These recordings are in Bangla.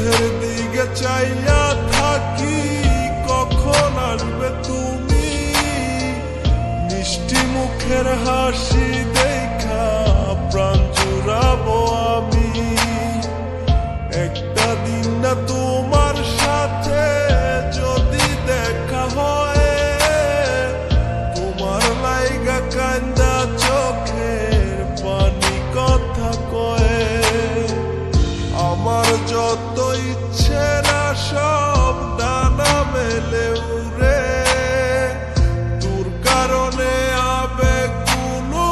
চোখের দিকে চাইয়া থাকি, কখন আসবে তুমি? মিষ্টি মুখের হাসি দেখা প্রাণ জুড়াবো আমি। একটা দিন না তোমার সাথে যদি দেখা হয়, তোমার লাইগা কান্দা চোখের পানি কথা কয়ে। আমার যত ইচ্ছে না সব ডানা মেলে উড়ে, তোর কারণে আবেগগুলো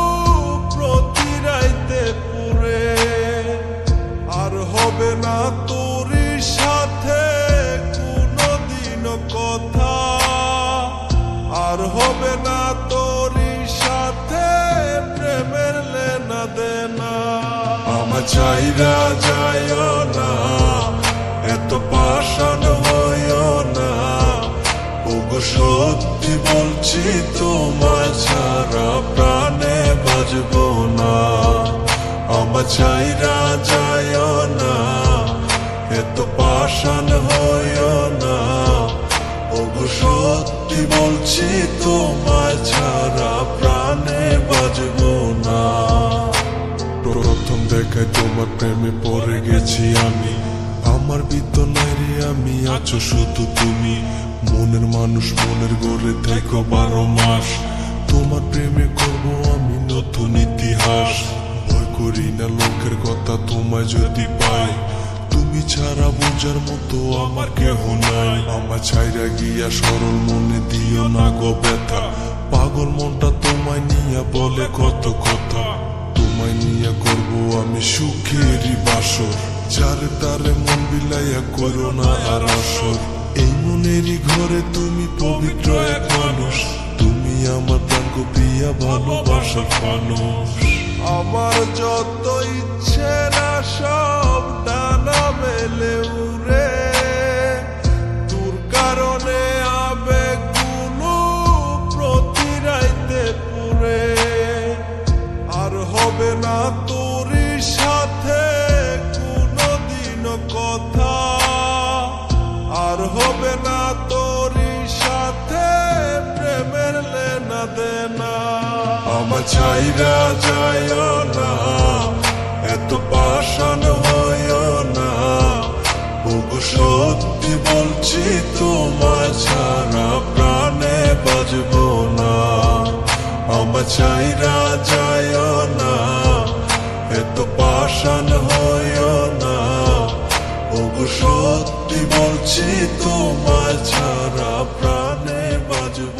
প্রতি রাইতে পুরে। আর হবে না তোর সাথে কোনোদিনও কথা, আর হবে না তোর সাথে প্রেমের লেনা দেনা। আমার চাইরা যাইও না, এত পাষাণ হইও না। ওগো সত্যি বলছি তোমায় ছাড়া প্রাণে বাঁচবো না। আমার চাইরা যাইও না, এত পাষাণ হইও না। ওগো সত্যি বলছি তোমায় ছাড়া প্রাণে বাঁচবো না। প্রথম দেখায় তোমার প্রেমে পড়ে গেছি আমি, আমার বিতনায় আমি আছো শুধু তুমি। মনের মানুষ মনের গড়ে থেকো 12 মাস, তোমার প্রেমে করবো আমি নতুন ইতিহাস। ভয় করি না লোকের কথা তোমায় যদি পাই, তুমি ছাড়া বোঝার মতো আমার কেহ নাই। আমার ছাইরা গিয়া সরল মনে দিও না গো ব্যথা, পাগল মনটা তোমায় নিয়া বলে কত কথা। তোমায় নিয়া করবো আমি সুখেরই বাসর, যারে তারে মন বিলাইয়া করো না আর আসর। এই মনেরই ঘরে তুমি পবিত্র এক মানুষ, তুমি আমার প্রাণ গো প্রিয়া ভালোবাসার মানুষ। আমার যত ইচ্ছে না সব ডানা মেলে উড়ে, তোর কারণে আবেগগুলো প্রতি রাইতে পুরে। আর হবে না তোর সাথে কোনোদিনও কথা, আর হবে না তোর সাথে প্রেমের লেনা দেনা। আমার চাইরা যাইও না, এত পাষাণ হইও না। ওগো সত্যি বলছি তোমায় ছাড়া প্রাণে বাঁচবো না। আমার চাইরা যাইও না, এত পাষাণ হইও না। ওগো সত্যি বলছি তোমায় ছাড়া প্রাণে বাঁচবো।